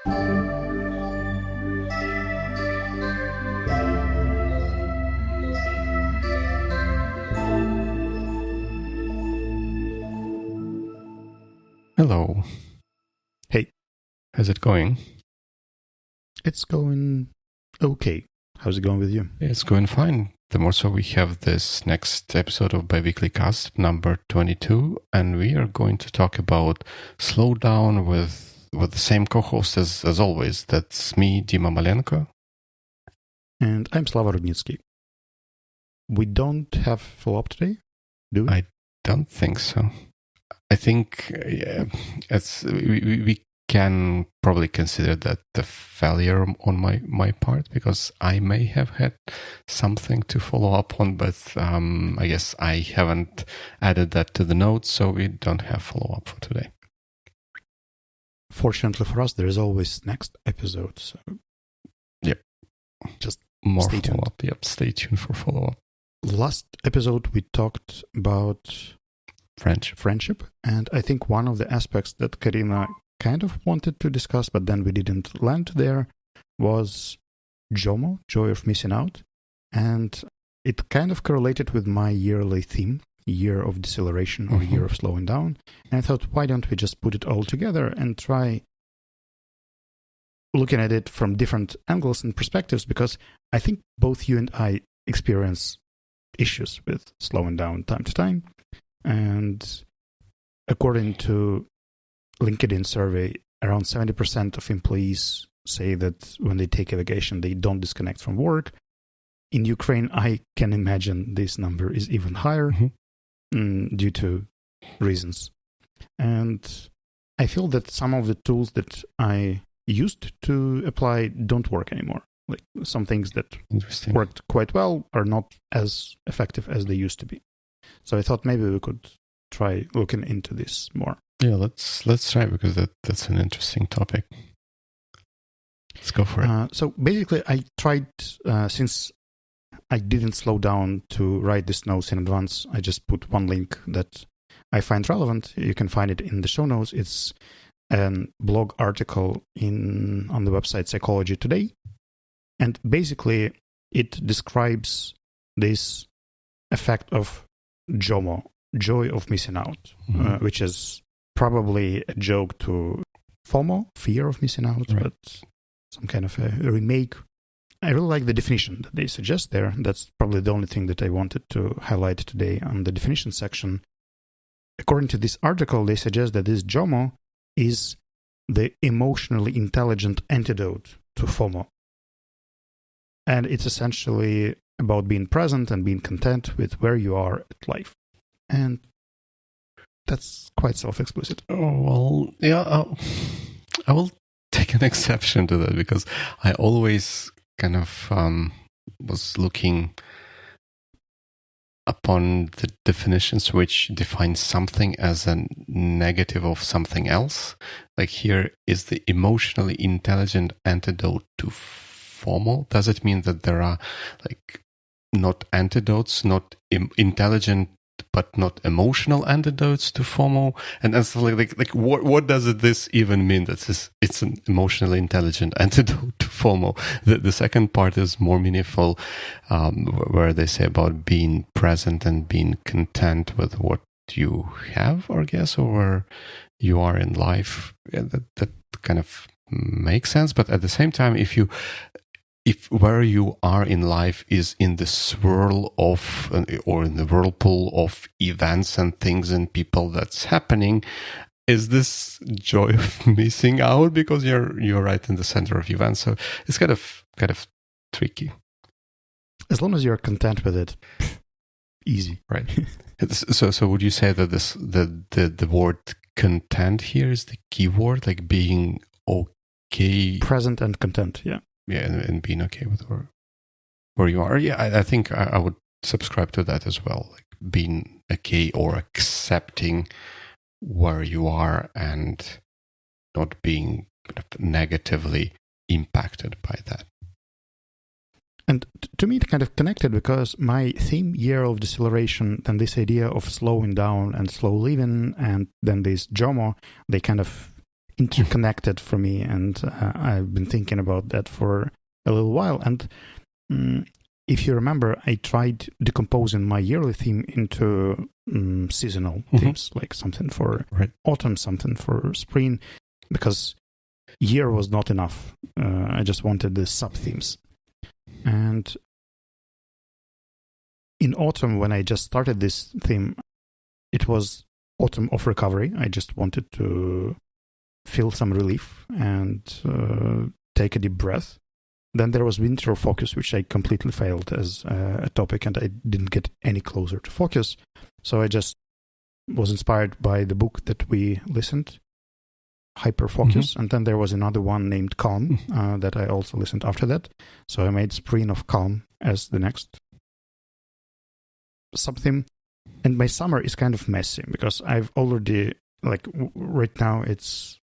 Hello. Hey. How's it going? It's going okay. How's it going with you? It's going fine. The more so we have this next episode of Biweeklycast, number 22, and we are going to talk about slowdown with the same co-host as always. That's me, Dima Malenko. And I'm Slava Rudnitsky. We don't have follow-up today, do we? I don't think so. I think we can probably consider that a failure on my part, because I may have had something to follow up on, but I guess I haven't added that to the notes, so we don't have follow-up for today. Fortunately for us, there is always next episode, so yep. Just more stay tuned. Follow-up. Yep, stay tuned for follow-up. Last episode, we talked about friendship, and I think one of the aspects that Karina kind of wanted to discuss, but then we didn't land there, was JOMO, joy of missing out. And it kind of correlated with my yearly theme, year of deceleration or year of slowing down. And I thought, why don't we just put it all together and try looking at it from different angles and perspectives, because I think both you and I experience issues with slowing down time to time. And according to LinkedIn survey, around 70% of employees say that when they take a vacation, they don't disconnect from work. In Ukraine, I can imagine this number is even higher due to reasons. And I feel that some of the tools that I used to apply don't work anymore. Like some things that worked quite well are not as effective as they used to be. So I thought maybe we could try looking into this more. Yeah, let's try, because that's an interesting topic. Let's go for it. So basically, I tried, since I didn't slow down to write these notes in advance, I just put one link that I find relevant. You can find it in the show notes. It's a blog article on the website Psychology Today. And basically, it describes this effect of JOMO, joy of missing out, which is probably a joke to FOMO, fear of missing out, right. But some kind of a remake. I really like the definition that they suggest there. That's probably the only thing that I wanted to highlight today on the definition section. According to this article, they suggest that this JOMO is the emotionally intelligent antidote to FOMO. And it's essentially about being present and being content with where you are at life. And that's quite self-explicit. Oh, well, yeah, I will take an exception to that, because I always kind of was looking upon the definitions which define something as a negative of something else. Like here is the emotionally intelligent antidote to FOMO. Does it mean that there are like not antidotes, not intelligent but not emotional antidotes to FOMO? And stuff like what does this even mean? That it's an emotionally intelligent antidote to FOMO. The second part is more meaningful, where they say about being present and being content with what you have, or guess, or where you are in life. Yeah, that kind of makes sense. But at the same time, if where you are in life is in the swirl of, or in the whirlpool of events and things and people that's happening, is this joy of missing out because you're right in the center of events? So it's kind of tricky. As long as you're content with it, easy, right? So would you say that the word content here is the key word, like being okay, present and content? Yeah. Yeah, and being okay with where you are. Yeah, I think I would subscribe to that as well. Like being okay or accepting where you are and not being negatively impacted by that. And to me, it kind of connected, because my theme, year of deceleration, then this idea of slowing down and slow living, and then this JOMO, they kind of interconnected for me, and I've been thinking about that for a little while. And if you remember, I tried decomposing my yearly theme into seasonal themes, like something for autumn, something for spring, because year was not enough. I just wanted the sub-themes. And in autumn, when I just started this theme, it was autumn of recovery. I just wanted to feel some relief and take a deep breath. Then there was winter of focus, which I completely failed as a topic, and I didn't get any closer to focus. So I just was inspired by the book that we listened, Hyperfocus, and then there was another one named Calm that I also listened after that. So I made Spring of Calm as the next sub-theme. And my summer is kind of messy because I've already, right now it's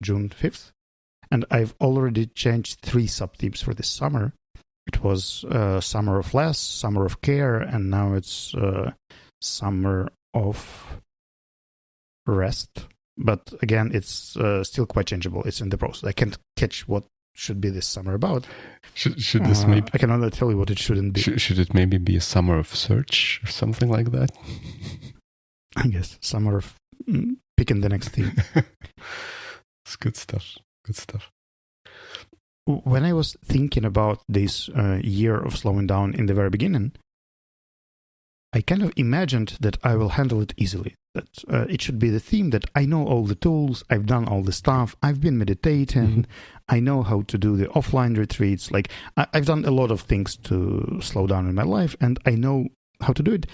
June 5th, and I've already changed 3 sub-themes for this summer. It was Summer of Less, Summer of Care, and now it's Summer of Rest. But again, it's still quite changeable. It's in the process. I can't catch what should be this summer about. Should this maybe... I can only tell you what it shouldn't be. Should it maybe be a summer of search or something like that? I guess. Summer of picking the next theme. It's good stuff. Good stuff. When I was thinking about this year of slowing down in the very beginning, I kind of imagined that I will handle it easily. That it should be the theme that I know all the tools, I've done all the stuff, I've been meditating, I know how to do the offline retreats. I've done a lot of things to slow down in my life, and I know how to do it.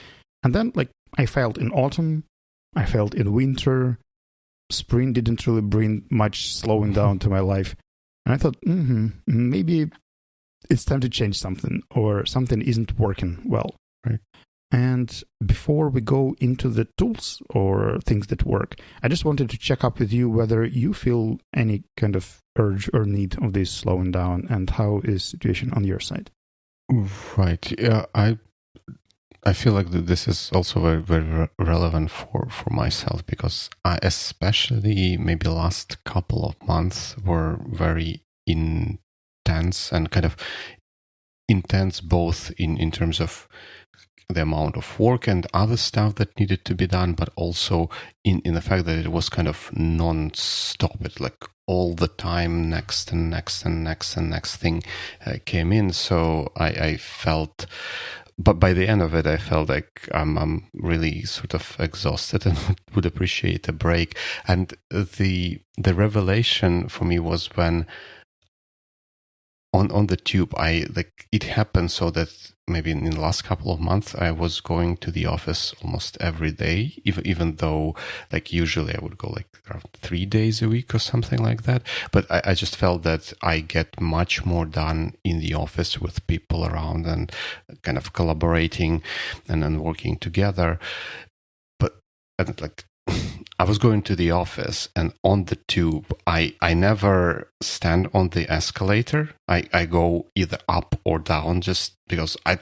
And then, I failed in autumn, I failed in winter, spring didn't really bring much slowing down to my life. And I thought, maybe it's time to change something, or something isn't working well. Right. And before we go into the tools or things that work, I just wanted to check up with you whether you feel any kind of urge or need of this slowing down, and how is the situation on your side? Right. Yeah, I feel like this is also very, very relevant for myself, because I, especially maybe last couple of months, were very intense, and kind of intense both in terms of the amount of work and other stuff that needed to be done, but also in the fact that it was kind of non-stop. It all the time, next and next and next and next thing came in. So I felt, but by the end of it, I felt like I'm really sort of exhausted and would appreciate a break. And the revelation for me was when on the tube, it happened so that maybe in the last couple of months, I was going to the office almost every day, even though usually I would go around 3 days a week or something like that. But I just felt that I get much more done in the office with people around and kind of collaborating and then working together. But I was going to the office, and on the tube, I never stand on the escalator. I go either up or down, just because I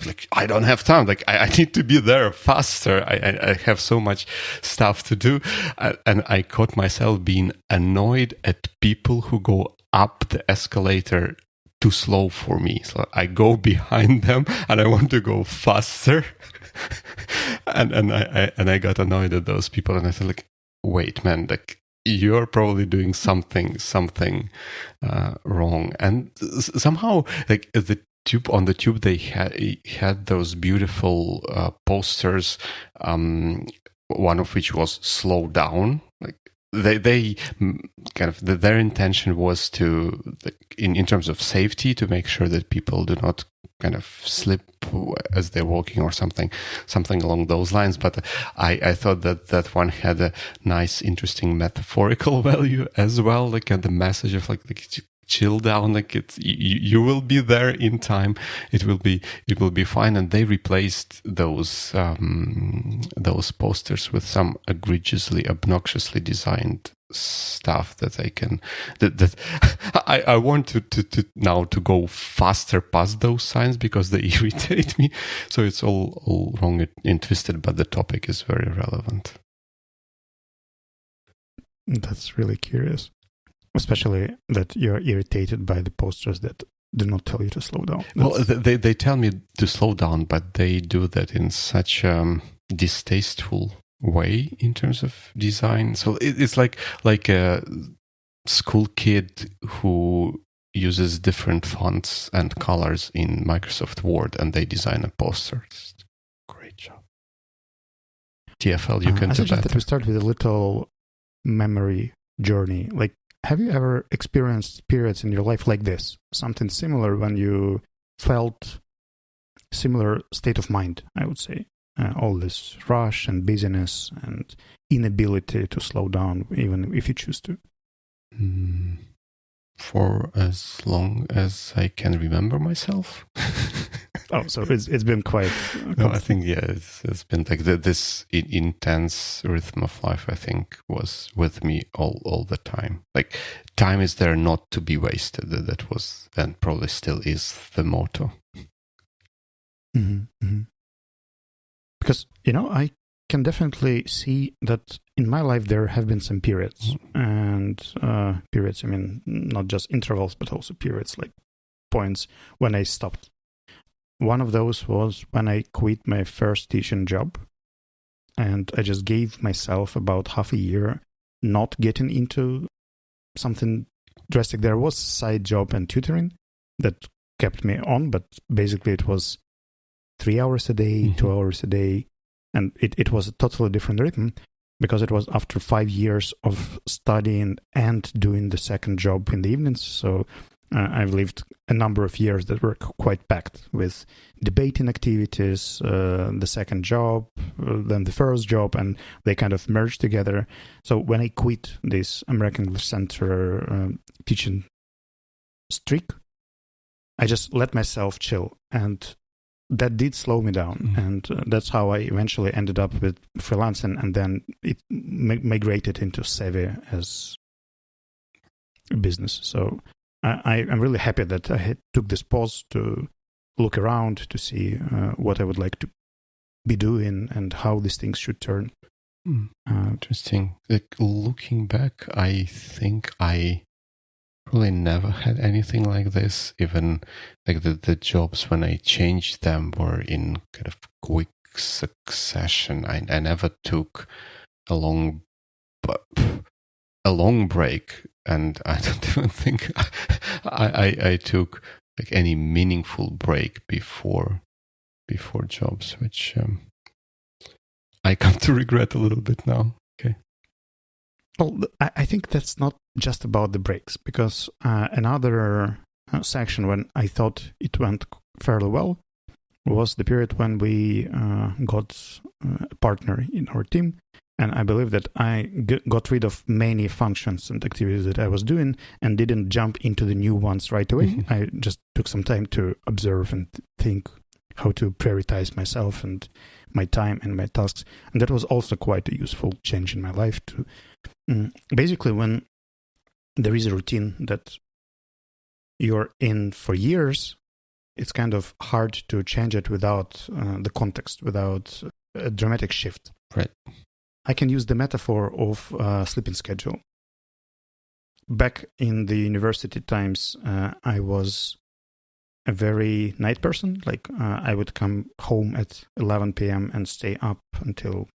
don't have time. I need to be there faster. I have so much stuff to do. And I caught myself being annoyed at people who go up the escalator too slow for me. So I go behind them and I want to go faster. and I got annoyed at those people, and I said, wait, man, you're probably doing something wrong. And somehow, on the tube, they had those beautiful posters. One of which was slow down. They kind of their intention was to, in terms of safety, to make sure that people do not kind of slip as they're walking or something along those lines. But I thought that one had a nice, interesting metaphorical value as well. And the message of chill down, you will be there in time. It will be fine. And they replaced those posters with some egregiously, obnoxiously designed stuff that I want to now to go faster past those signs because they irritate me. So it's all wrong and twisted, but the topic is very relevant. That's really curious. Especially that you're irritated by the posters that do not tell you to slow down. Well, they tell me to slow down, but they do that in such distasteful way in terms of design. So it's like a school kid who uses different fonts and colors in Microsoft Word, and they design a poster. Great job. TFL, you can I do suggest better. that we start with a little memory journey. Like, have you ever experienced periods in your life like this? Something similar when you felt similar state of mind, I would say. All this rush and busyness and inability to slow down, even if you choose to. For as long as I can remember myself. Oh, so it's been quite... No, I think, yeah, it's been like this intense rhythm of life, I think, was with me all the time. Like, time is there not to be wasted. That was, and probably still is, the motto. Mm-hmm, mm-hmm. Because, I can definitely see that in my life there have been some periods. And periods, I mean, not just intervals, but also periods, like points when I stopped. One of those was when I quit my first teaching job, and I just gave myself about half a year not getting into something drastic. There was a side job and tutoring that kept me on, but basically it was 3 hours a day, 2 hours a day, and it was a totally different rhythm because it was after 5 years of studying and doing the second job in the evenings. So I've lived a number of years that were quite packed with debating activities, the second job, then the first job, and they kind of merged together. So when I quit this American English Center teaching streak, I just let myself chill, and that did slow me down. And that's how I eventually ended up with freelancing, and then it migrated into Savvy as a business. So I'm really happy that I took this pause to look around to see what I would like to be doing and how these things should turn. Interesting. Like, looking back, I think I probably never had anything like this. Even like the jobs, when I changed them, were in kind of quick succession. I never took a long break, and I don't even think I took like any meaningful break before jobs, which I come to regret a little bit now. Okay. Well, I think that's not just about the breaks, because another section when I thought it went fairly well was the period when we got a partner in our team. And I believe that I got rid of many functions and activities that I was doing and didn't jump into the new ones right away. I just took some time to observe and think how to prioritize myself and my time and my tasks. And that was also quite a useful change in my life. Basically, when there is a routine that you're in for years, it's kind of hard to change it without the context, without a dramatic shift. Right. I can use the metaphor of sleeping schedule. Back in the university times, I was a very night person. Like I would come home at 11 p.m. and stay up until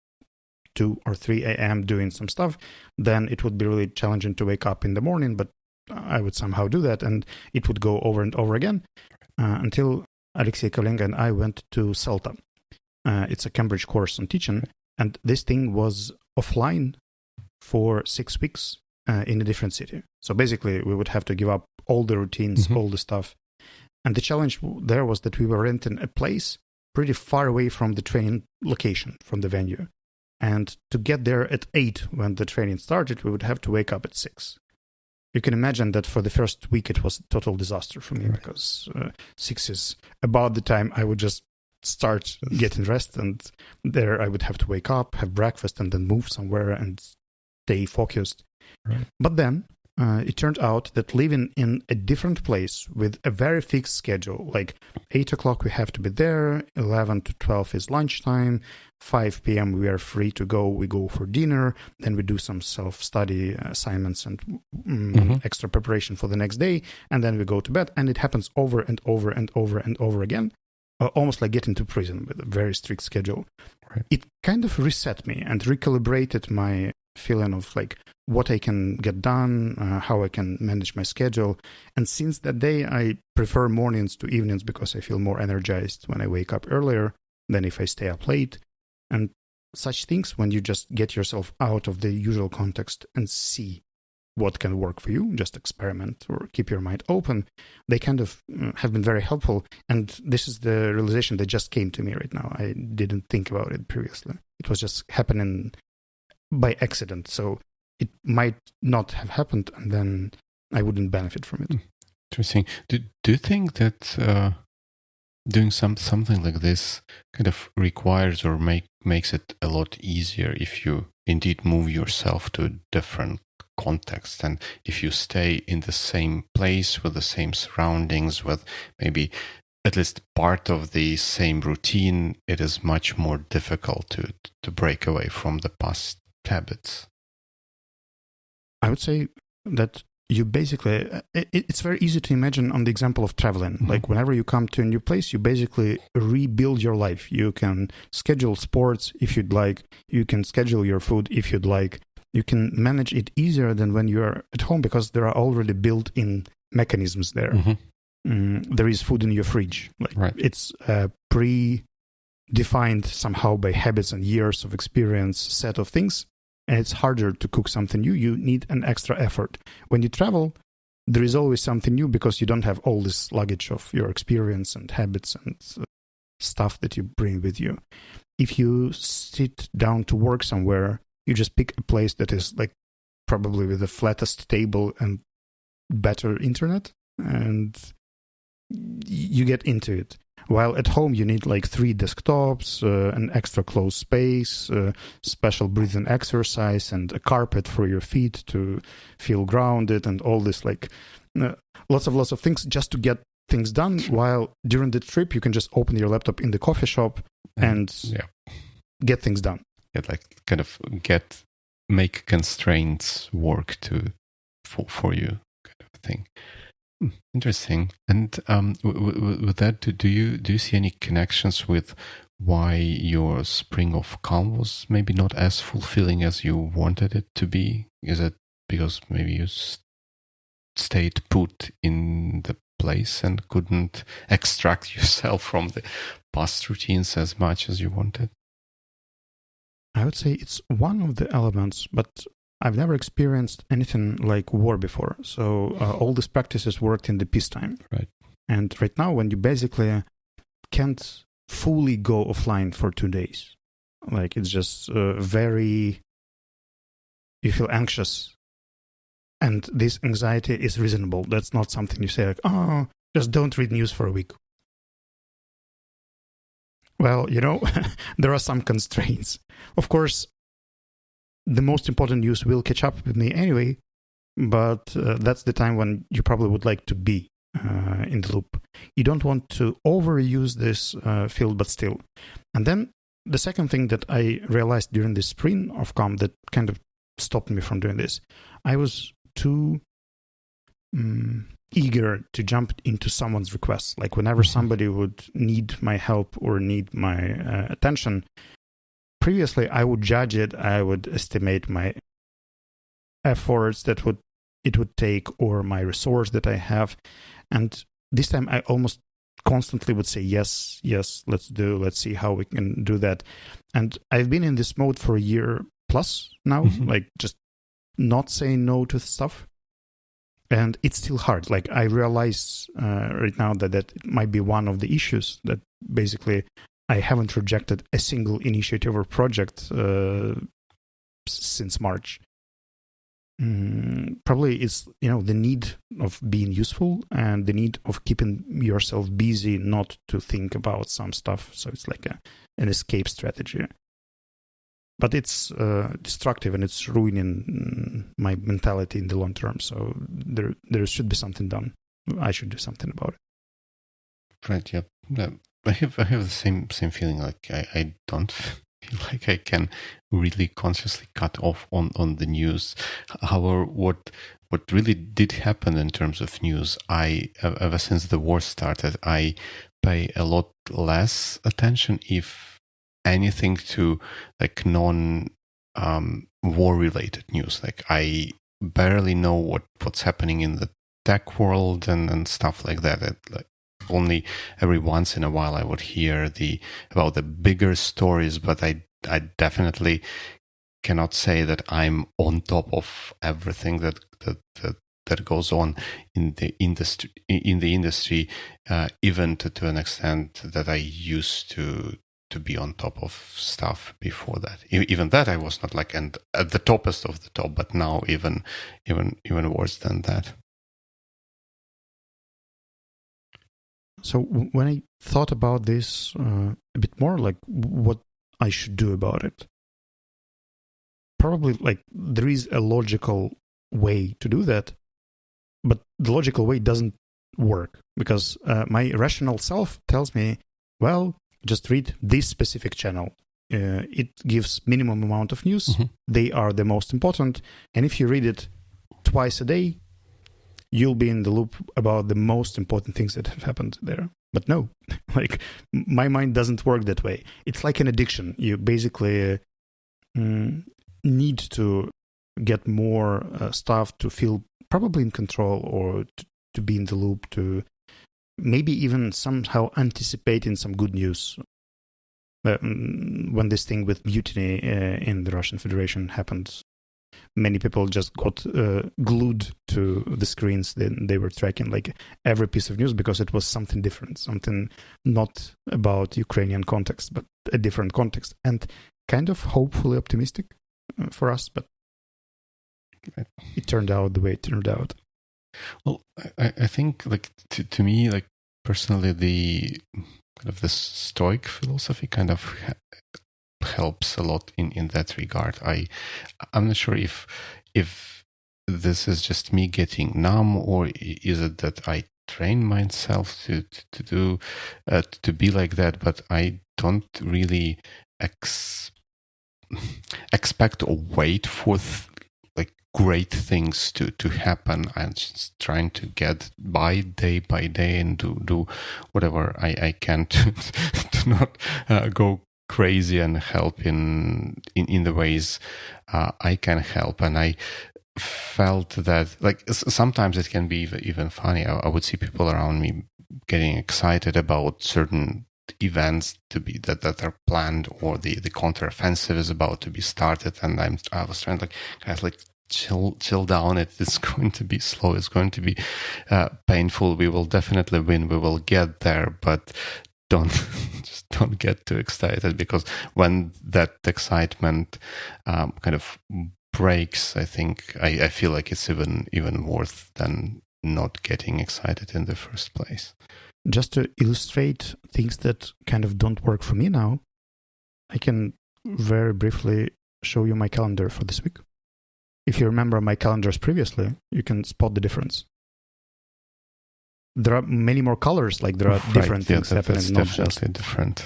2 or 3 a.m. doing some stuff. Then it would be really challenging to wake up in the morning, but I would somehow do that, and it would go over and over again until Alexei Kolenga and I went to CELTA. It's a Cambridge course on teaching. And this thing was offline for 6 weeks in a different city. So basically, we would have to give up all the routines, all the stuff. And the challenge there was that we were renting a place pretty far away from the training location, from the venue. And to get there at 8 when the training started, we would have to wake up at 6. You can imagine that for the first week, it was a total disaster for me, because 6 is about the time I would just start getting rest, and there I would have to wake up, have breakfast, and then move somewhere and stay focused. Right. But then it turned out that living in a different place with a very fixed schedule, like 8 o'clock we have to be there, 11 to 12 is lunchtime, 5 p.m. we are free to go, we go for dinner, then we do some self-study assignments and extra preparation for the next day, and then we go to bed, and it happens over and over and over and over again, almost like getting to prison with a very strict schedule. Right. It kind of reset me and recalibrated my feeling of like what I can get done, how I can manage my schedule. And since that day, I prefer mornings to evenings because I feel more energized when I wake up earlier than if I stay up late. And such things, when you just get yourself out of the usual context and see what can work for you, just experiment or keep your mind open, they kind of have been very helpful. And this is the realization that just came to me right now. I didn't think about it previously. It was just happening by accident. So it might not have happened, and then I wouldn't benefit from it. Interesting. Do you think that doing something like this kind of requires or makes it a lot easier if you indeed move yourself to a different context, and if you stay in the same place with the same surroundings, with maybe at least part of the same routine, it is much more difficult to break away from the past habits? I would say that you basically, it's very easy to imagine on the example of traveling. Mm-hmm. Like whenever you come to a new place, you basically rebuild your life. You can schedule sports if you'd like. You can schedule your food if you'd like. You can manage it easier than when you're at home because there are already built-in mechanisms there. Mm-hmm. There is food in your fridge. Like right. It's pre-defined somehow by habits and years of experience set of things. And it's harder to cook something new. You need an extra effort. When you travel, there is always something new because you don't have all this luggage of your experience and habits and stuff that you bring with you. If you sit down to work somewhere, you just pick a place that is like probably with the flattest table and better internet, and you get into it. While at home, you need like 3 desktops, an extra closed space, special breathing exercise, and a carpet for your feet to feel grounded, and all this like lots of things just to get things done. While during the trip, you can just open your laptop in the coffee shop and get things done. Like kind of make constraints work for you, kind of thing. Interesting. And with that, do you see any connections with why your spring of calm was maybe not as fulfilling as you wanted it to be? Is it because maybe you stayed put in the place and couldn't extract yourself from the past routines as much as you wanted? I would say it's one of the elements, but I've never experienced anything like war before. So all these practices worked in the peacetime. Right. And right now, when you basically can't fully go offline for 2 days, like it's just you feel anxious. And this anxiety is reasonable. That's not something you say like, oh, just don't read news for a week. Well, there are some constraints. Of course, the most important news will catch up with me anyway, but that's the time when you probably would like to be in the loop. You don't want to overuse this field, but still. And then the second thing that I realized during this sprint of calm that kind of stopped me from doing this, I was too eager to jump into someone's requests. Like whenever somebody would need my help or need my attention, previously I would judge it. I would estimate my efforts that it would take or my resource that I have. And this time I almost constantly would say, yes, let's see how we can do that. And I've been in this mode for a year plus now, like just not saying no to stuff. And it's still hard. Like I realize right now that it might be one of the issues that basically I haven't rejected a single initiative or project since March. Probably it's the need of being useful and the need of keeping yourself busy, not to think about some stuff. So it's like an escape strategy. but it's destructive and it's ruining my mentality in the long term. So there should be something done. I should do something about it. Right. Yep. Yeah. I have the same feeling. Like I don't feel like I can really consciously cut off on the news. However, what really did happen in terms of news, I ever since the war started, I pay a lot less attention, if anything, to like non war related news. Like I barely know what's happening in the tech world and stuff like that. Like only every once in a while I would hear about the bigger stories, but I definitely cannot say that I'm on top of everything that goes on in the industry. Even to an extent that I used to be on top of stuff before that. Even that I was not like and at the toppest of the top, but now even worse than that. So when I thought about this a bit more, like what I should do about it, probably like there is a logical way to do that, but the logical way doesn't work because my rational self tells me, well, just read this specific channel. It gives minimum amount of news. Mm-hmm. They are the most important. And if you read it twice a day, you'll be in the loop about the most important things that have happened there. But no, like my mind doesn't work that way. It's like an addiction. You basically need to get more stuff to feel probably in control or to be in the loop, to maybe even somehow anticipating some good news. When this thing with mutiny in the Russian Federation happened, many people just got glued to the screens. Then they were tracking like every piece of news because it was something different, something not about Ukrainian context, but a different context, and kind of hopefully optimistic for us. But it turned out the way it turned out. Well, I think like to me, like personally, the kind of the Stoic philosophy kind of helps a lot in that regard. I'm not sure if this is just me getting numb, or is it that I train myself to do to be like that, but I don't really expect or wait for like great things to happen. I'm just trying to get by day by day and do whatever I can to not go crazy and help in the ways I can help. And I felt that like sometimes it can be even funny. I would see people around me getting excited about certain events to be that are planned, or the counteroffensive is about to be started, and I was trying like, guys, like chill down. It's going to be slow, it's going to be painful. We will definitely win, we will get there, but don't get too excited, because when that excitement kind of breaks, I think I feel like it's even worse than not getting excited in the first place. Just to illustrate things that kind of don't work for me now, I can very briefly show you my calendar for this week. If you remember my calendars previously, you can spot the difference. There are many more colors, like there are different things happening. That's definitely different.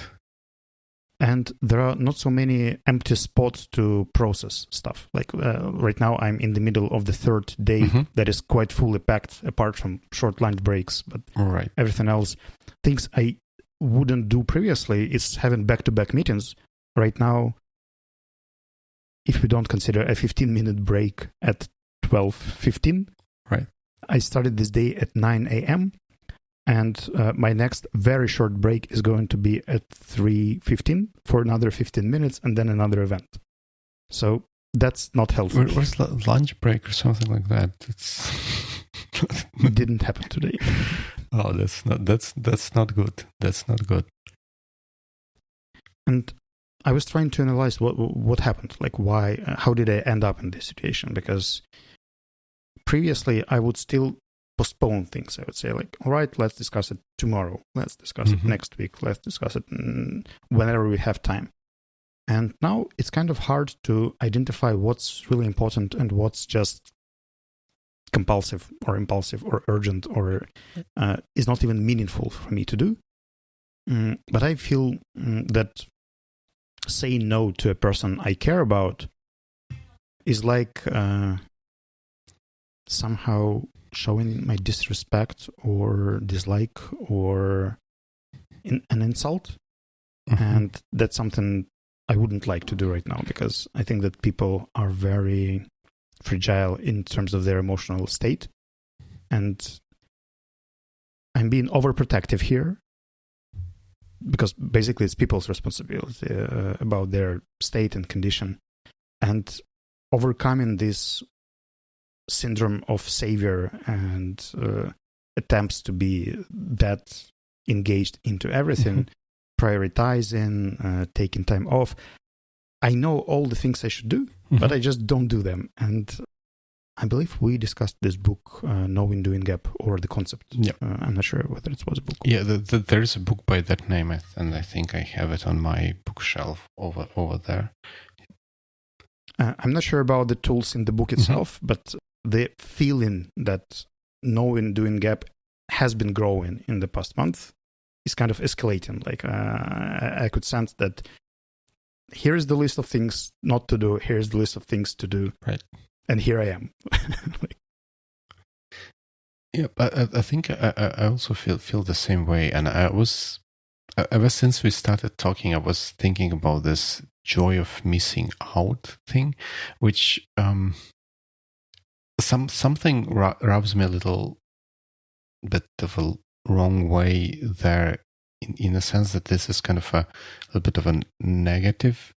And there are not so many empty spots to process stuff. Like right now, I'm in the middle of the third day that is quite fully packed, apart from short lunch breaks. But everything else, things I wouldn't do previously, is having back-to-back meetings. Right now, if we don't consider a 15-minute break at 12:15, I started this day at 9 a.m. And my next very short break is going to be at 3:15 for another 15 minutes, and then another event. So that's not helpful. Where's lunch break or something like that? It didn't happen today. Oh, that's not good. That's not good. And I was trying to analyze what happened. Like why? How did I end up in this situation? Because previously I would still postpone things. I would say like, all right, let's discuss it tomorrow. Let's discuss it next week. Let's discuss it whenever we have time. And now it's kind of hard to identify what's really important and what's just compulsive or impulsive or urgent or is not even meaningful for me to do. But I feel that saying no to a person I care about is like somehow showing my disrespect or dislike or an insult. Mm-hmm. And that's something I wouldn't like to do right now, because I think that people are very fragile in terms of their emotional state. And I'm being overprotective here, because basically it's people's responsibility about their state and condition. And overcoming this syndrome of savior and attempts to be that engaged into everything, prioritizing, taking time off. I know all the things I should do, but I just don't do them. And I believe we discussed this book, Knowing Doing Gap, or the concept. Yeah. I'm not sure whether it was a book. Yeah, there's a book by that name, and I think I have it on my bookshelf over there. I'm not sure about the tools in the book itself, but the feeling that Knowing Doing Gap has been growing in the past month is kind of escalating. Like I could sense that here's the list of things not to do, here's the list of things to do, right? And here I am. Yeah, I think I also feel the same way, and I was ever since we started talking, I was thinking about this joy of missing out thing, which something rubs me a little bit of a wrong way there, in a sense that this is kind of a little bit of a negative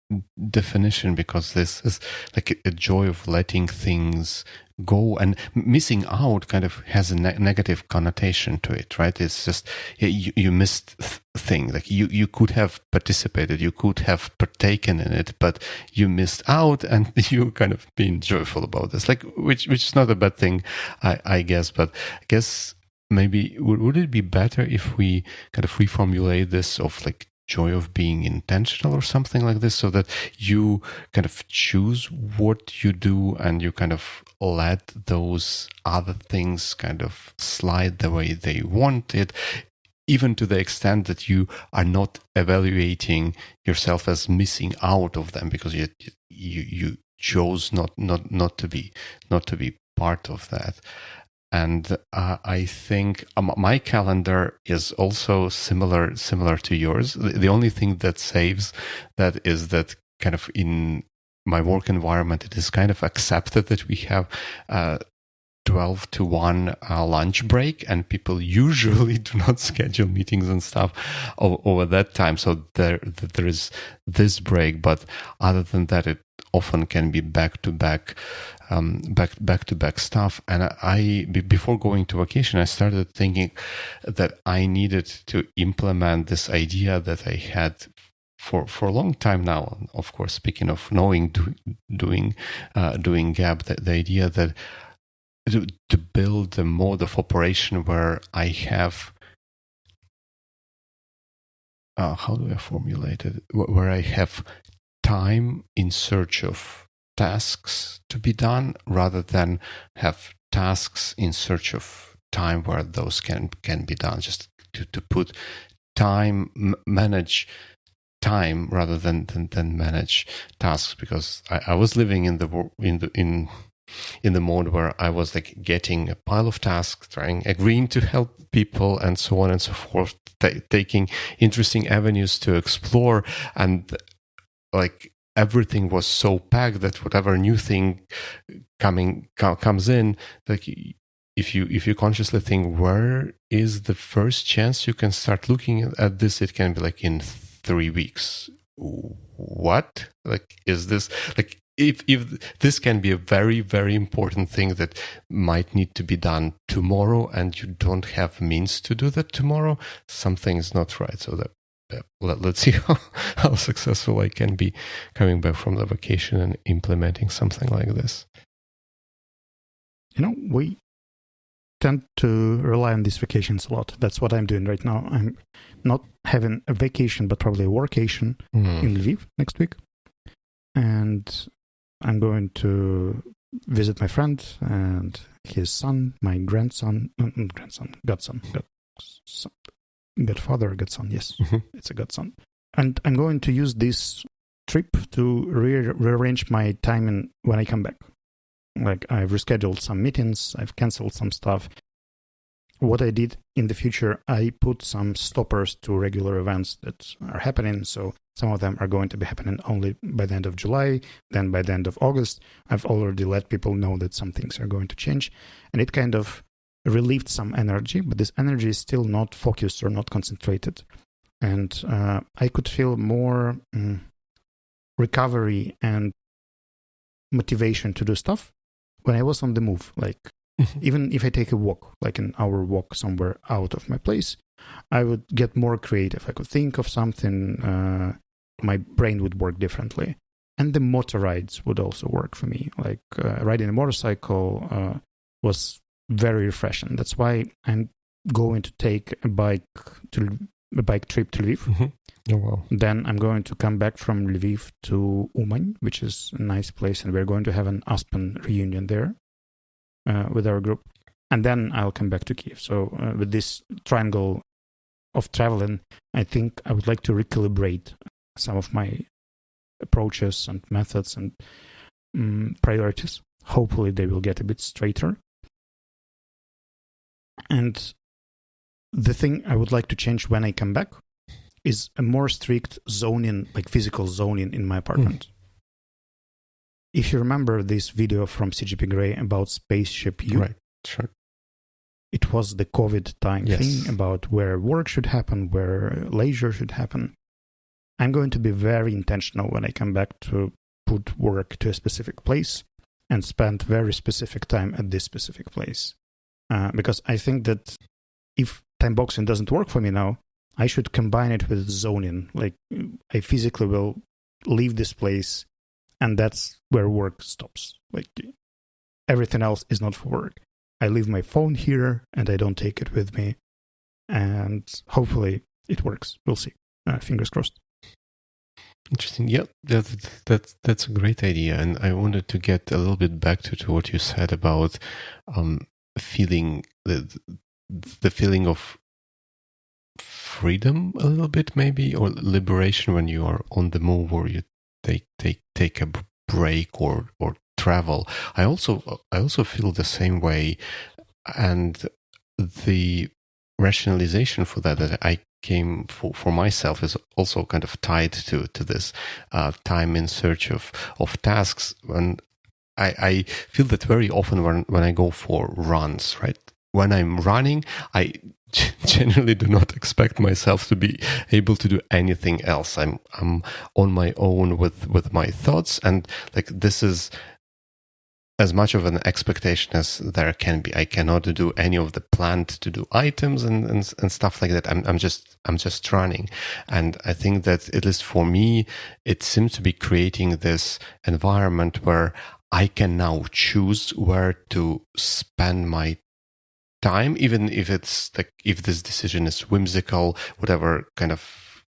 definition, because this is like a joy of letting things go, and missing out kind of has a negative connotation to it, right? It's just you missed thing, like you could have participated, you could have partaken in it, but you missed out, and you kind of being joyful about this, like which is not a bad thing, I guess. But I guess maybe would it be better if we kind of reformulate this of like joy of being intentional or something like this, so that you kind of choose what you do and you kind of let those other things kind of slide the way they want it, even to the extent that you are not evaluating yourself as missing out of them because you chose not to be part of that. And I think my calendar is also similar to yours. The only thing that saves that is that kind of in my work environment, it is kind of accepted that we have 12 to 1 lunch break, and people usually do not schedule meetings and stuff over that time. So there is this break, but other than that, it often can be back to back stuff. And before going to vacation, I started thinking that I needed to implement this idea that I had for a long time now. Of course, speaking of doing gap, the idea that to build a mode of operation where I have how do I formulate it? Where I have time in search of tasks to be done, rather than have tasks in search of time where those can be done. Just to put time, manage time rather than manage tasks, because I was living in the mode where I was like getting a pile of tasks, agreeing to help people and so on and so forth, taking interesting avenues to explore, and like everything was so packed that whatever new thing comes in, like if you consciously think, where is the first chance you can start looking at this, it can be like in 3 weeks. What? Like, is this like, if this can be a very, very important thing that might need to be done tomorrow, and you don't have means to do that tomorrow, something is not right. So that let's see how successful I can be coming back from the vacation and implementing something like this. We tend to rely on these vacations a lot. That's what I'm doing right now. I'm not having a vacation, but probably a workation in Lviv next week. and I'm going to visit my friend and his son, my godfather, godson. Yes, it's a godson. And I'm going to use this trip to rearrange my timing when I come back. Like, I've rescheduled some meetings, I've canceled some stuff. What I did in the future, I put some stoppers to regular events that are happening. So some of them are going to be happening only by the end of July. Then by the end of August, I've already let people know that some things are going to change. And it kind of relieved some energy, but this energy is still not focused or not concentrated. And I could feel more recovery and motivation to do stuff when I was on the move. Like, even if I take a walk, like an hour walk somewhere out of my place, I would get more creative. I could think of something, my brain would work differently. And the motor rides would also work for me. Like, riding a motorcycle was very refreshing. That's why I'm going to take a bike trip to Lviv. Oh, wow. Then I'm going to come back from Lviv to Uman, which is a nice place, and we're going to have an Aspen reunion there with our group. And then I'll come back to Kiev. So with this triangle of traveling, I think I would like to recalibrate some of my approaches and methods and priorities. Hopefully they will get a bit straighter. And the thing I would like to change when I come back is a more strict zoning, like physical zoning in my apartment. If you remember this video from CGP Grey about Spaceship U, right, sure. It was the COVID time thing about where work should happen, where leisure should happen. I'm going to be very intentional when I come back to put work to a specific place and spend very specific time at this specific place. Because I think that if time boxing doesn't work for me now, I should combine it with zoning. Like, I physically will leave this place, and that's where work stops. Like, everything else is not for work. I leave my phone here, and I don't take it with me. And hopefully it works. We'll see. Fingers crossed. Interesting. Yeah, that's a great idea. And I wanted to get a little bit back to what you said about feeling the feeling of freedom a little bit, maybe, or liberation when you are on the move, or you take a break or travel. I also feel the same way, and the rationalization for that I came for myself is also kind of tied to this time in search of tasks. When I feel that very often when I go for runs, right? When I'm running, I generally do not expect myself to be able to do anything else. I'm on my own with my thoughts, and like, this is as much of an expectation as there can be. I cannot do any of the planned to do items and stuff like that. I'm just running. And I think that, at least for me, it seems to be creating this environment where I can now choose where to spend my time, even if it's like, if this decision is whimsical, whatever kind of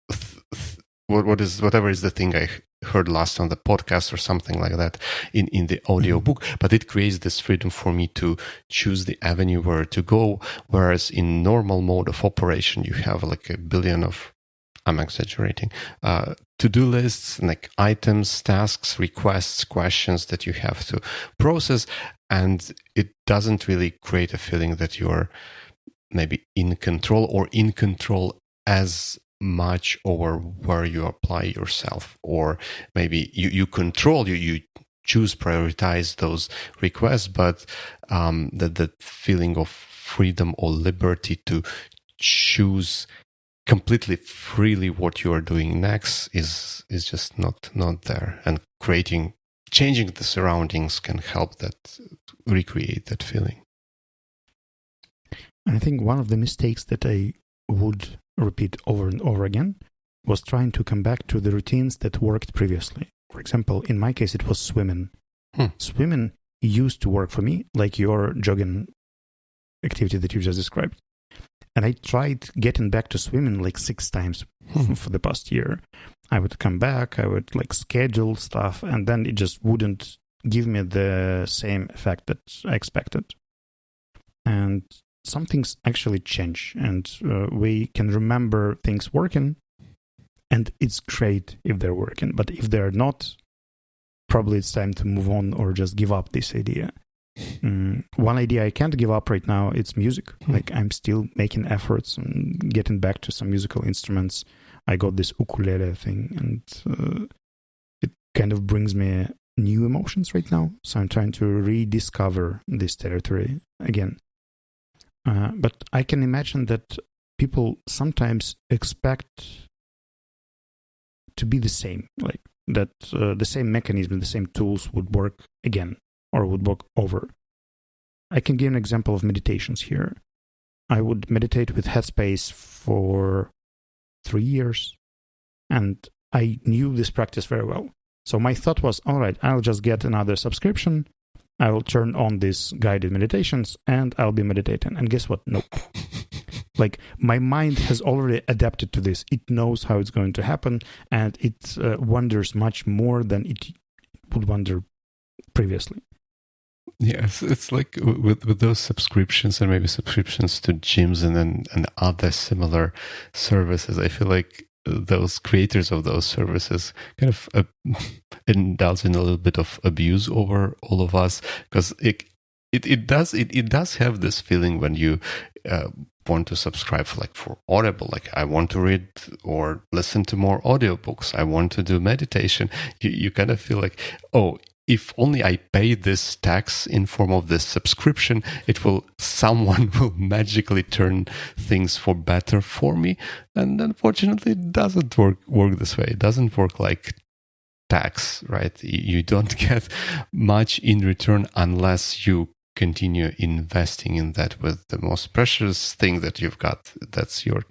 whatever is the thing I heard last on the podcast or something like that in the audio book. But it creates this freedom for me to choose the avenue where to go, whereas in normal mode of operation you have like a billion of, I'm exaggerating, to-do lists, like items, tasks, requests, questions that you have to process, and it doesn't really create a feeling that you're maybe in control, or in control as much over where you apply yourself, or maybe you control, you choose, prioritize those requests, but that feeling of freedom or liberty to choose completely freely what you are doing next is just not there. And changing the surroundings can help that, recreate that feeling. And I think one of the mistakes that I would repeat over and over again was trying to come back to the routines that worked previously. For example, in my case, it was swimming. Swimming used to work for me, like your jogging activity that you just described. And I tried getting back to swimming like 6 times for the past year. I would come back, I would like schedule stuff, and then it just wouldn't give me the same effect that I expected. And some things actually change, and we can remember things working, and it's great if they're working. But if they're not, probably it's time to move on or just give up this idea. One idea I can't give up right now, it's music. Like I'm still making efforts and getting back to some musical instruments. I got this ukulele thing, and it kind of brings me new emotions right now. So I'm trying to rediscover this territory again. But I can imagine that people sometimes expect to be the same, like that the same mechanism, the same tools would work again or would work over. I can give an example of meditations here. I would meditate with Headspace for 3 years, and I knew this practice very well. So my thought was, all right, I'll just get another subscription. I will turn on these guided meditations and I'll be meditating. And guess what? Nope. Like my mind has already adapted to this. It knows how it's going to happen, and it wonders much more than it would wonder previously. Yes, it's like with those subscriptions and maybe subscriptions to gyms and other similar services. I feel like those creators of those services kind of indulge in a little bit of abuse over all of us, because it does have this feeling when you want to subscribe for Audible, like I want to read or listen to more audiobooks, I want to do meditation. You kind of feel like, oh, if only I pay this tax in form of this subscription, someone will magically turn things for better for me. And unfortunately, it doesn't work this way. It doesn't work like tax, right? You don't get much in return unless you continue investing in that with the most precious thing that you've got. That's your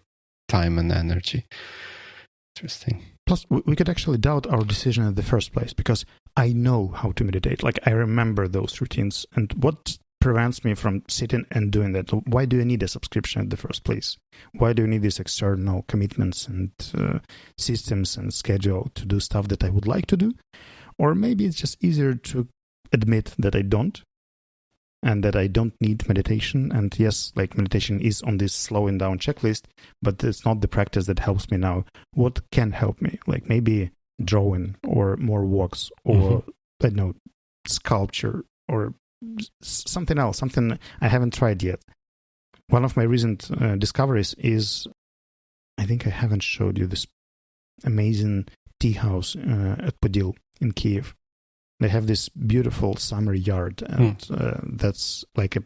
time and energy. Interesting. Plus, we could actually doubt our decision in the first place, because I know how to meditate. Like, I remember those routines. And what prevents me from sitting and doing that? Why do you need a subscription in the first place? Why do you need these external commitments and systems and schedule to do stuff that I would like to do? Or maybe it's just easier to admit that I don't, and that I don't need meditation. And yes, like meditation is on this slowing down checklist, but it's not the practice that helps me now. What can help me? Like maybe drawing or more walks or, I don't know, sculpture or something else, something I haven't tried yet. One of my recent discoveries is, I think I haven't showed you this amazing tea house at Podil in Kiev. They have this beautiful summer yard, and that's like a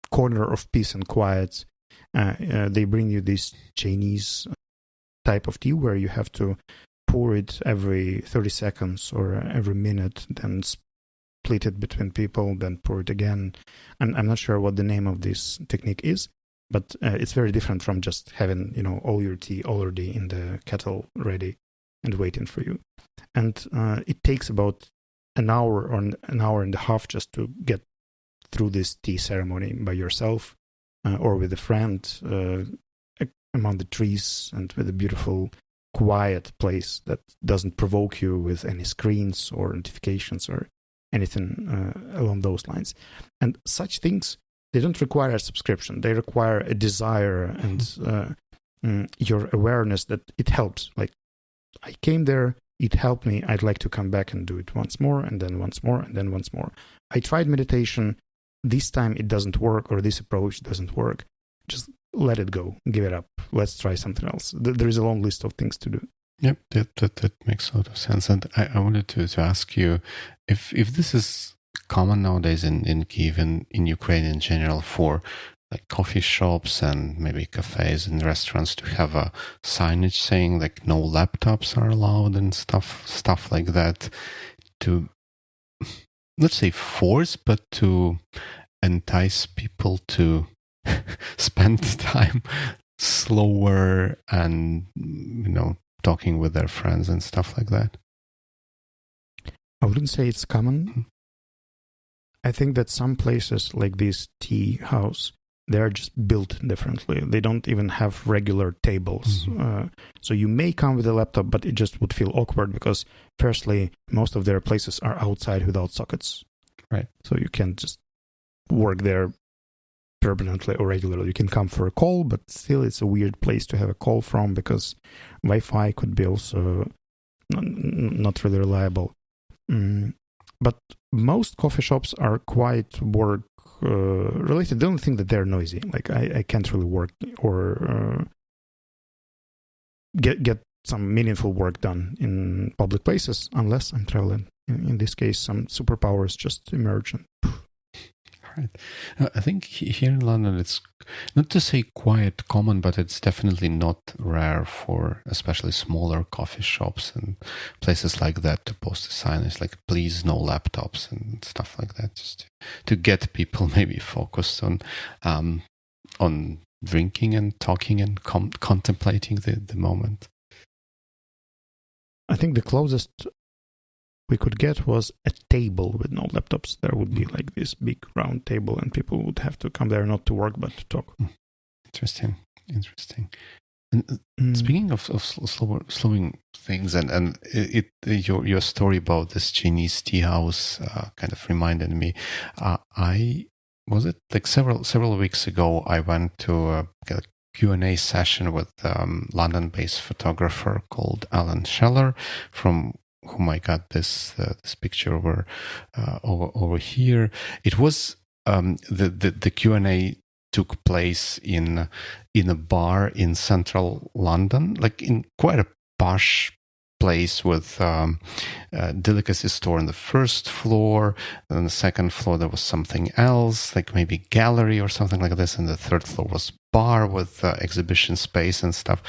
corner of peace and quiet. They bring you this Chinese type of tea where you have to pour it every 30 seconds or every minute, then split it between people, then pour it again. And I'm not sure what the name of this technique is, but it's very different from just having, all your tea already in the kettle ready and waiting for you. And it takes about an hour or an hour and a half just to get through this tea ceremony by yourself or with a friend among the trees and with a beautiful quiet place that doesn't provoke you with any screens or notifications or anything along those lines. And such things, they don't require a subscription. They require a desire and your awareness that it helps. Like, I came there, it helped me. I'd like to come back and do it once more, and then once more, and then once more. I tried meditation. This time it doesn't work, or this approach doesn't work. Just let it go. Give it up. Let's try something else. There is a long list of things to do. Yep, that makes a lot of sense. And I wanted to ask you if this is common nowadays in Kiev and in Ukraine in general for like coffee shops and maybe cafes and restaurants to have a signage saying like no laptops are allowed and stuff like that, to let's say force, but to entice people to spend time slower and talking with their friends and stuff like that. I wouldn't say it's common. I think that some places like this tea house, they're just built differently. They don't even have regular tables. So you may come with a laptop, but it just would feel awkward because, firstly, most of their places are outside without sockets. Right. So you can't just work there permanently or regularly. You can come for a call, but still it's a weird place to have a call from because Wi-Fi could be also not really reliable. But most coffee shops are quite work related. Don't think that they're noisy. Like I can't really work or get some meaningful work done in public places unless I'm traveling. In this case, some superpowers just emerge and right. I think here in London, it's not to say quite common, but it's definitely not rare for especially smaller coffee shops and places like that to post a signage like "Please no laptops" and stuff like that, just to get people maybe focused on drinking and talking and contemplating the moment. I think the closest we could get was a table with no laptops. There would be like this big round table and people would have to come there not to work but to talk. Interesting. And speaking of slowing things, and your story about this Chinese tea house kind of reminded me. Was it like several weeks ago? I went to a Q&A session with London-based photographer called Alan Scheller, from whom I got this picture over here. It was the Q&A took place in a bar in central London, like in quite a posh place with a delicacy store on the first floor. Then on the second floor there was something else, like maybe gallery or something like this, and the third floor was bar with exhibition space and stuff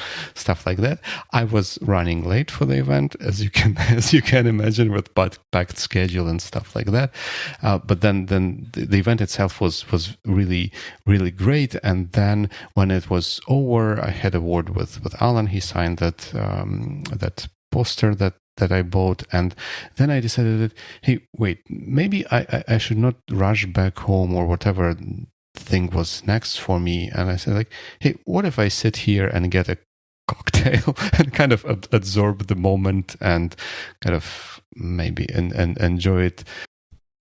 like that. I was running late for the event, as you can imagine, with packed schedule and stuff like that. But then the event itself was really, really great. And then when it was over, I had a word with Alan. He signed that poster that I bought, and then I decided that, hey, wait, maybe I should not rush back home or whatever thing was next for me. And I said, like, hey, what if I sit here and get a cocktail and kind of absorb the moment and kind of maybe and enjoy it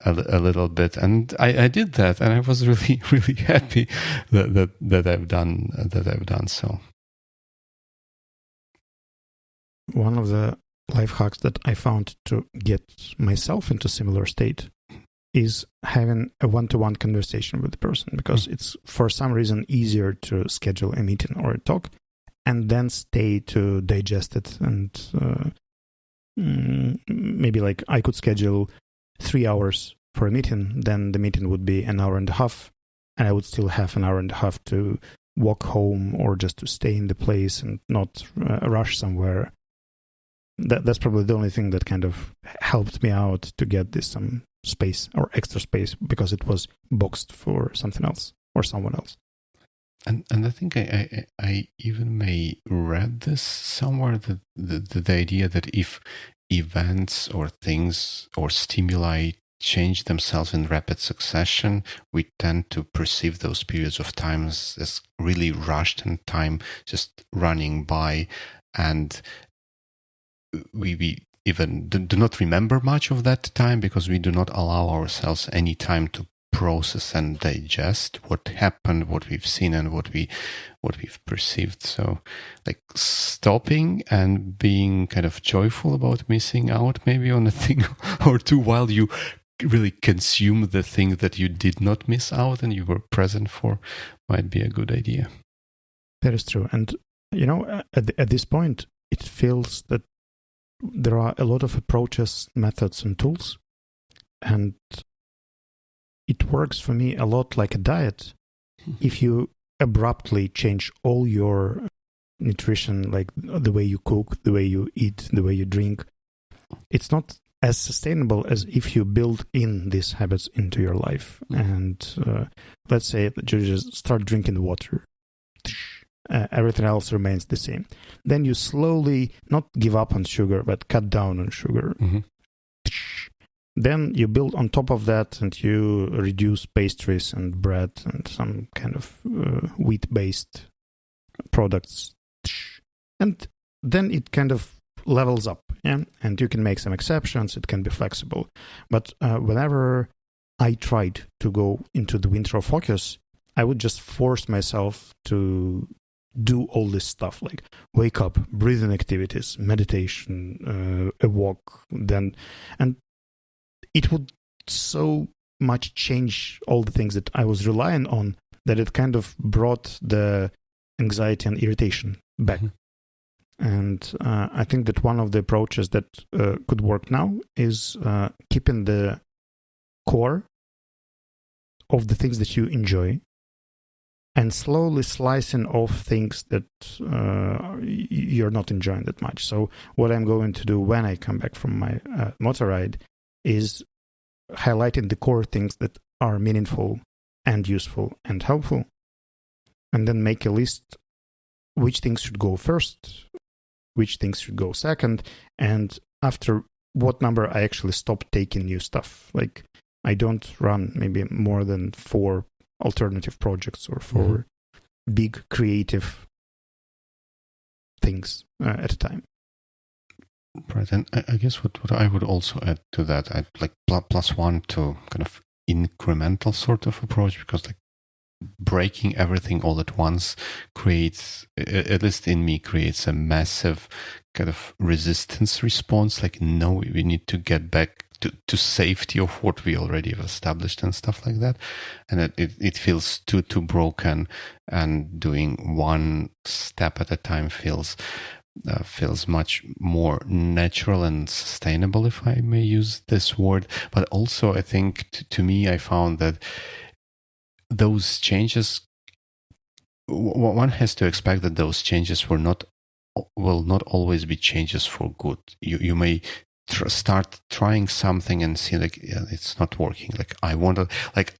a little bit. And I did that, and I was really, really happy that I've done so. One of the life hacks that I found to get myself into similar state is having a one-to-one conversation with the person, because it's for some reason easier to schedule a meeting or a talk and then stay to digest it. And maybe like I could schedule 3 hours for a meeting, then the meeting would be an hour and a half, and I would still have an hour and a half to walk home or just to stay in the place and not rush somewhere. That's probably the only thing that kind of helped me out to get this some space or extra space, because it was boxed for something else or someone else. And I think I even may read this somewhere, that the idea that if events or things or stimuli change themselves in rapid succession, we tend to perceive those periods of time as really rushed and time just running by, and we even do not remember much of that time because we do not allow ourselves any time to process and digest what happened, what we've seen, and what we've perceived. So, like, stopping and being kind of joyful about missing out maybe on a thing or two while you really consume the thing that you did not miss out and you were present for might be a good idea. That is true. And, at this point, it feels that there are a lot of approaches, methods, and tools. And it works for me a lot like a diet. If you abruptly change all your nutrition, like the way you cook, the way you eat, the way you drink, it's not as sustainable as if you build in these habits into your life. And let's say that you just start drinking water. Everything else remains the same. Then you slowly not give up on sugar, but cut down on sugar. Then you build on top of that, and you reduce pastries and bread and some kind of wheat-based products. And then it kind of levels up, yeah? And you can make some exceptions, it can be flexible. But whenever I tried to go into the winter of focus, I would just force myself to do all this stuff, like wake up, breathing activities, meditation, a walk, and it would so much change all the things that I was relying on that it kind of brought the anxiety and irritation back. And I think that one of the approaches that could work now is keeping the core of the things that you enjoy and slowly slicing off things that you're not enjoying that much. So what I'm going to do when I come back from my motor ride is highlighting the core things that are meaningful and useful and helpful, and then make a list which things should go first, which things should go second, and after what number I actually stop taking new stuff. Like, I don't run maybe more than 4 alternative projects or 4 big creative things at a time. Right, and I guess what I would also add to that, I'd like +1 to kind of incremental sort of approach, because like breaking everything all at once creates, at least in me, creates a massive kind of resistance response. Like, no, we need to get back to safety of what we already have established and stuff like that. And it feels too broken, and doing one step at a time feels much more natural and sustainable, if I may use this word. But also, I think to me, I found that those changes, one has to expect that those changes will not always be changes for good. You may start trying something and see like, yeah, it's not working. Like,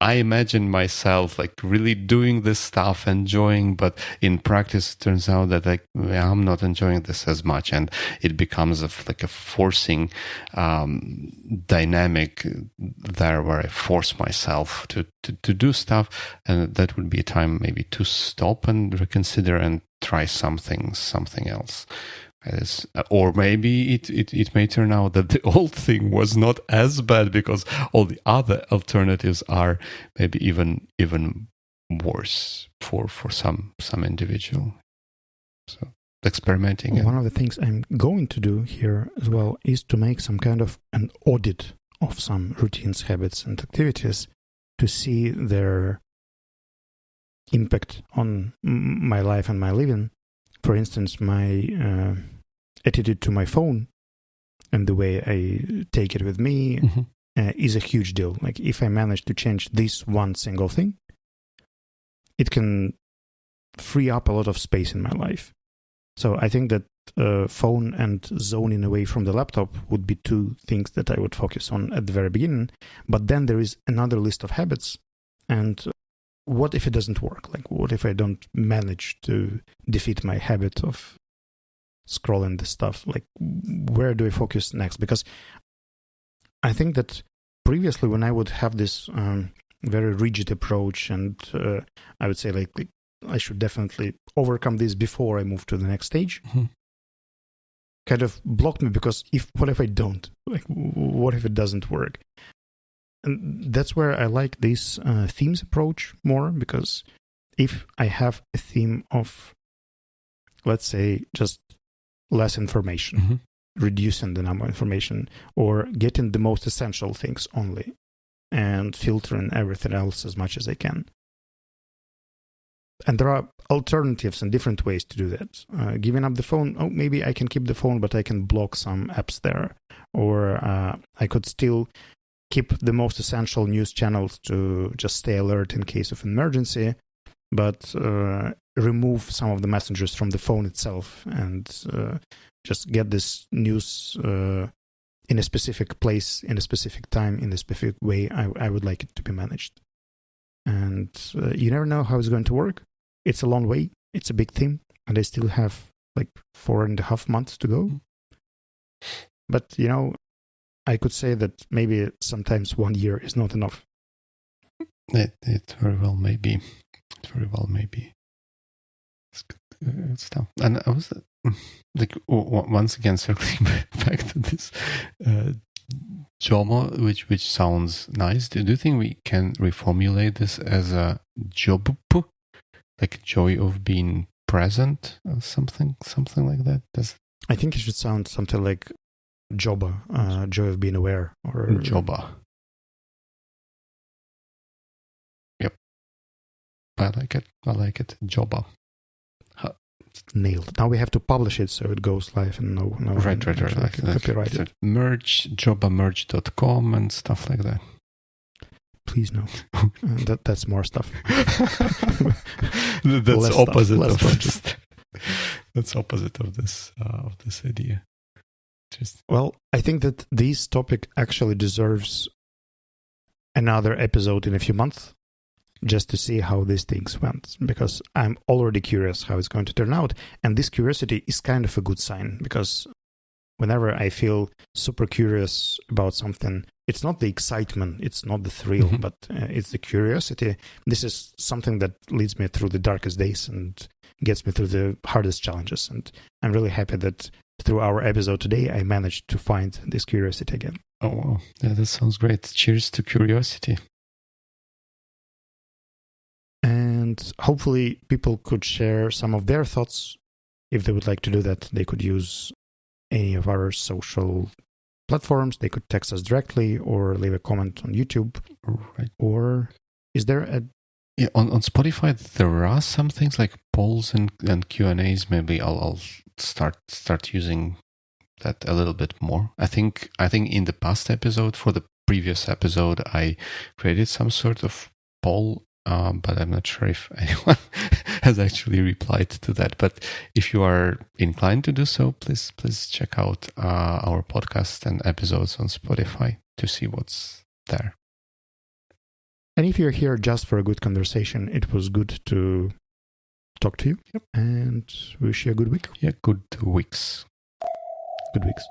I imagine myself like really doing this stuff, enjoying, but in practice it turns out that like, I'm not enjoying this as much, and it becomes like a forcing dynamic there, where I force myself to do stuff, and that would be a time maybe to stop and reconsider and try something else. Or maybe it may turn out that the old thing was not as bad, because all the other alternatives are maybe even worse for some individual. So experimenting. One of the things I'm going to do here as well is to make some kind of an audit of some routines, habits, and activities to see their impact on my life and my living. For instance, my attitude to my phone and the way I take it with me is a huge deal. Like, if I manage to change this one single thing, it can free up a lot of space in my life. So I think that phone and zoning away from the laptop would be 2 things that I would focus on at the very beginning. But then there is another list of habits. And what if it doesn't work? Like, what if I don't manage to defeat my habit of scrolling the stuff? Like, where do I focus next? Because I think that previously, when I would have this very rigid approach, and I would say like I should definitely overcome this before I move to the next stage, kind of blocked me, because what if I don't? Like, what if it doesn't work? And that's where I like this themes approach more, because if I have a theme of, let's say, just less information, reducing the number of information, or getting the most essential things only, and filtering everything else as much as I can. And there are alternatives and different ways to do that. Giving up the phone, maybe I can keep the phone, but I can block some apps there. Or I could still keep the most essential news channels to just stay alert in case of emergency, but remove some of the messengers from the phone itself, and just get this news in a specific place, in a specific time, in a specific way I would like it to be managed. And you never know how it's going to work. It's a long way. It's a big thing. And I still have like 4.5 months to go. But, I could say that maybe sometimes 1 year is not enough. It very well may be. It very well may be. It's good stuff. And I was once again circling back to this JOMO, which sounds nice. Do you think we can reformulate this as a job, like joy of being present, or something like that? I think it should sound something like joba, joy of being aware, or joba. Yep, I like it. Joba. Nailed. Now we have to publish it so it goes live and no right. copyright it. Merge, jobamerge.com and stuff like that. Please no. That's more stuff. That's opposite of this. That's opposite of this idea. Well, I think that this topic actually deserves another episode in a few months, just to see how these things went, because I'm already curious how it's going to turn out. And this curiosity is kind of a good sign, because whenever I feel super curious about something, it's not the excitement, it's not the thrill, but it's the curiosity. This is something that leads me through the darkest days and gets me through the hardest challenges. And I'm really happy that through our episode today, I managed to find this curiosity again. Oh, wow. Yeah, that sounds great. Cheers to curiosity. And hopefully people could share some of their thoughts. If they would like to do that, they could use any of our social platforms. They could text us directly or leave a comment on YouTube. Right. Or is there a... Yeah, on Spotify, there are some things like polls and Q&As. Maybe I'll start using that a little bit more. I think in the past episode, for the previous episode, I created some sort of poll, but I'm not sure if anyone has actually replied to that. But if you are inclined to do so, please check out our podcast and episodes on Spotify to see what's there. And if you're here just for a good conversation, it was good to talk to you. Yep. And wish you a good week. Yeah, good weeks. Good weeks.